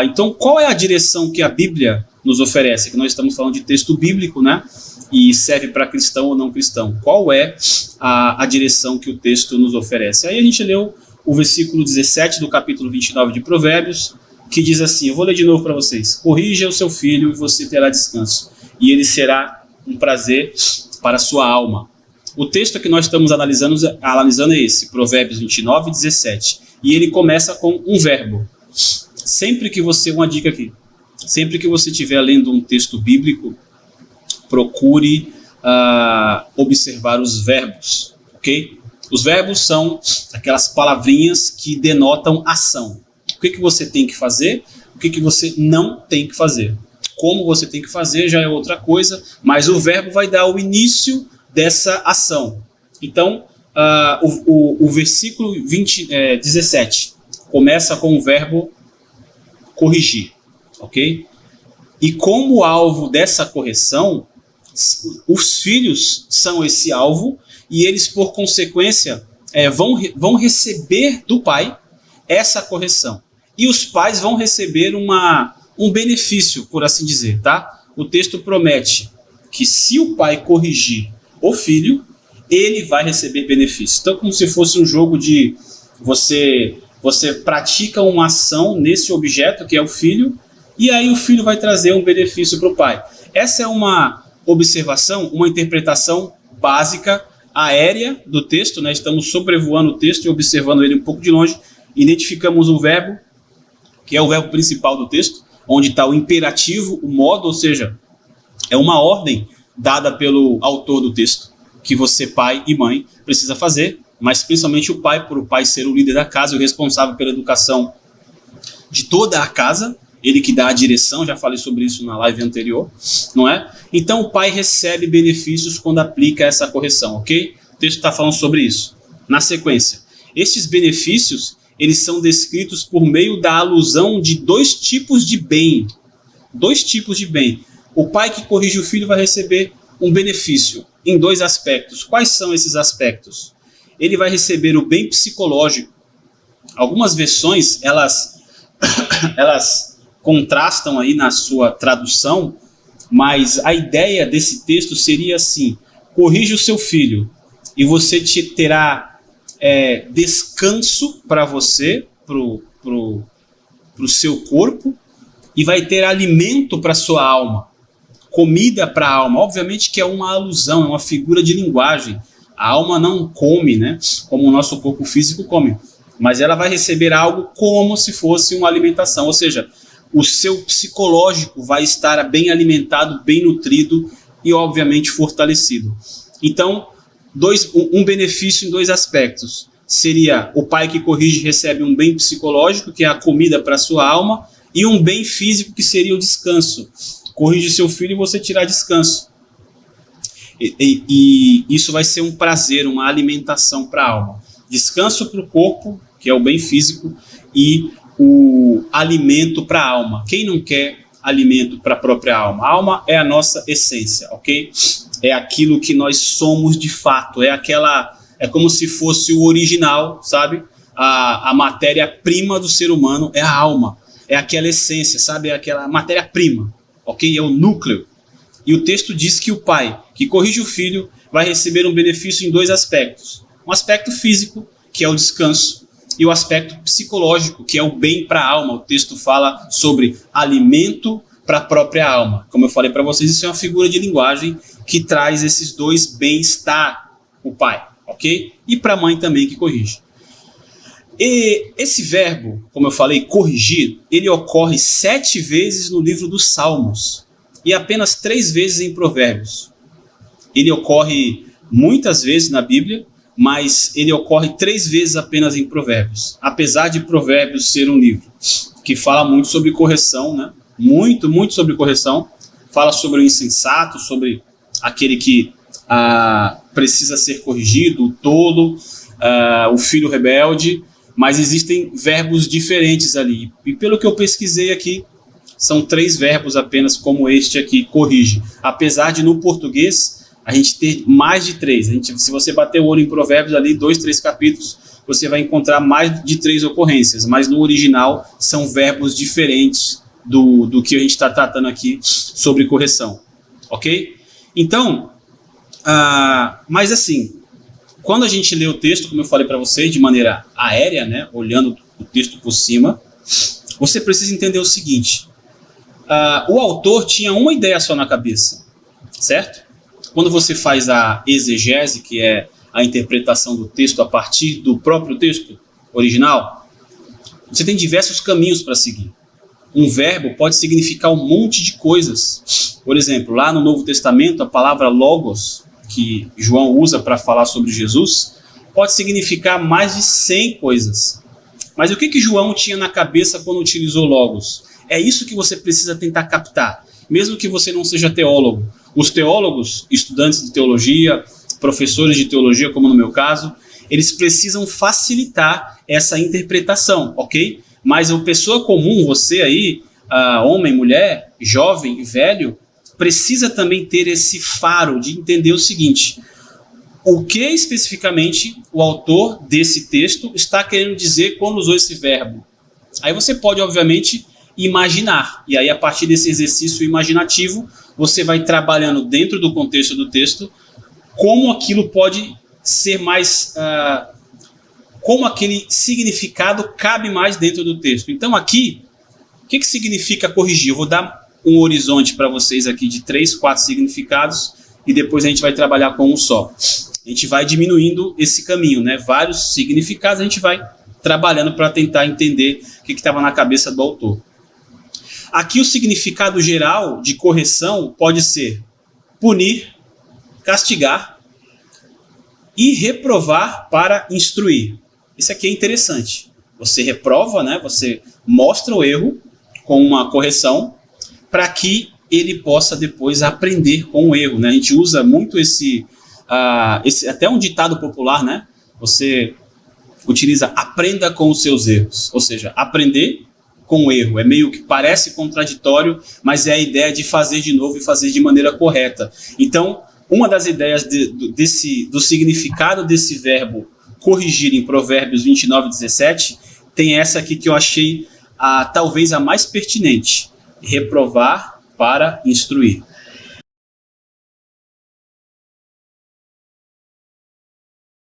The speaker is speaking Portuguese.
Então, qual é a direção que a Bíblia nos oferece? Que nós estamos falando de texto bíblico, né? E serve para cristão ou não cristão. Qual é a direção que o texto nos oferece? Aí a gente leu o versículo 17 do capítulo 29 de Provérbios, que diz assim, eu vou ler de novo para vocês. Corrija o seu filho e você terá descanso, e ele será um prazer para a sua alma. O texto que nós estamos analisando é esse, Provérbios 29, 17. E ele começa com um verbo. Uma dica aqui, sempre que você estiver lendo um texto bíblico, procure observar os verbos, ok? Os verbos são aquelas palavrinhas que denotam ação. O que você tem que fazer, o que você não tem que fazer. Como você tem que fazer já é outra coisa, mas o verbo vai dar o início dessa ação. Então, o versículo 17 começa com o verbo corrigir, ok? E como alvo dessa correção, os filhos são esse alvo e eles, por consequência, vão receber do pai essa correção. E os pais vão receber um benefício, por assim dizer, tá? O texto promete que se o pai corrigir o filho, ele vai receber benefício. Então, como se fosse um jogo de você pratica uma ação nesse objeto, que é o filho, e aí o filho vai trazer um benefício para o pai. Essa é uma observação, uma interpretação básica, aérea do texto, né? Estamos sobrevoando o texto e observando ele um pouco de longe, identificamos um verbo, que é o verbo principal do texto, onde está o imperativo, o modo, ou seja, é uma ordem dada pelo autor do texto, que você, pai e mãe, precisa fazer, mas principalmente o pai, por o pai ser o líder da casa, o responsável pela educação de toda a casa, ele que dá a direção, já falei sobre isso na live anterior, não é? Então o pai recebe benefícios quando aplica essa correção, ok? O texto está falando sobre isso. Na sequência, estes benefícios, eles são descritos por meio da alusão de dois tipos de bem. Dois tipos de bem. O pai que corrige o filho vai receber um benefício em dois aspectos. Quais são esses aspectos? Ele vai receber o bem psicológico. Algumas versões, elas contrastam aí na sua tradução, mas a ideia desse texto seria assim: corrige o seu filho e você terá descanso para você, pro seu corpo, e vai ter alimento para sua alma, comida para a alma. Obviamente que é uma alusão, é uma figura de linguagem. A alma não come, né, como o nosso corpo físico come, mas ela vai receber algo como se fosse uma alimentação, ou seja, o seu psicológico vai estar bem alimentado, bem nutrido e obviamente fortalecido. Então, um benefício em dois aspectos. Seria o pai que corrige recebe um bem psicológico, que é a comida para a sua alma, e um bem físico, que seria o descanso. Corrige seu filho e você terá descanso. E isso vai ser um prazer, uma alimentação para a alma. Descanso para o corpo, que é o bem físico, e o alimento para a alma. Quem não quer alimento para a própria alma? A alma é a nossa essência, ok? É aquilo que nós somos de fato, é como se fosse o original, sabe? A matéria-prima do ser humano é a alma, é aquela essência, sabe? É aquela matéria-prima, ok? É o núcleo. E o texto diz que o pai que corrige o filho vai receber um benefício em dois aspectos. Um aspecto físico, que é o descanso, e o aspecto psicológico, que é o bem para a alma. O texto fala sobre alimento para a própria alma. Como eu falei para vocês, isso é uma figura de linguagem que traz esses dois bem-estar, o pai, ok? E para a mãe também que corrige. E esse verbo, como eu falei, corrigir, ele ocorre 7 vezes no livro dos Salmos e apenas 3 vezes em Provérbios. Ele ocorre muitas vezes na Bíblia, mas ele ocorre 3 vezes apenas em Provérbios. Apesar de Provérbios ser um livro que fala muito sobre correção, né? Muito sobre correção. Fala sobre o insensato, sobre aquele que precisa ser corrigido, o tolo, o filho rebelde, mas existem verbos diferentes ali. E pelo que eu pesquisei aqui, são 3 verbos apenas, como este aqui, corrige. Apesar de no português a gente ter mais de 3. Se você bater o olho em Provérbios ali, 2, 3 capítulos, você vai encontrar mais de 3 ocorrências, mas no original são verbos diferentes do que a gente está tratando aqui sobre correção, ok? Então, mas assim, quando a gente lê o texto, como eu falei para vocês, de maneira aérea, né, olhando o texto por cima, você precisa entender o seguinte: o autor tinha uma ideia só na cabeça, certo? Quando você faz a exegese, que é a interpretação do texto a partir do próprio texto original, você tem diversos caminhos para seguir. Um verbo pode significar um monte de coisas. Por exemplo, lá no Novo Testamento, a palavra logos, que João usa para falar sobre Jesus, pode significar mais de 100 coisas. Mas o que João tinha na cabeça quando utilizou logos? É isso que você precisa tentar captar, mesmo que você não seja teólogo. Os teólogos, estudantes de teologia, professores de teologia, como no meu caso, eles precisam facilitar essa interpretação, ok? Mas a pessoa comum, você aí, homem, mulher, jovem, velho, precisa também ter esse faro de entender o seguinte: o que especificamente o autor desse texto está querendo dizer quando usou esse verbo? Aí você pode, obviamente, imaginar. E aí, a partir desse exercício imaginativo, você vai trabalhando dentro do contexto do texto como aquilo pode ser mais... como aquele significado cabe mais dentro do texto. Então, aqui, o que significa corrigir? Eu vou dar um horizonte para vocês aqui de 3, 4 significados e depois a gente vai trabalhar com um só. A gente vai diminuindo esse caminho, né? Vários significados a gente vai trabalhando para tentar entender o que estava na cabeça do autor. Aqui o significado geral de correção pode ser punir, castigar e reprovar para instruir. Isso aqui é interessante. Você reprova, né? Você mostra o erro com uma correção para que ele possa depois aprender com o erro, né? A gente usa muito esse até um ditado popular, né? Você utiliza aprenda com os seus erros, ou seja, aprender com o erro. É meio que parece contraditório, mas é a ideia de fazer de novo e fazer de maneira correta. Então, uma das ideias do significado desse verbo corrigir em Provérbios 29:17 tem essa aqui que eu achei talvez a mais pertinente: reprovar para instruir.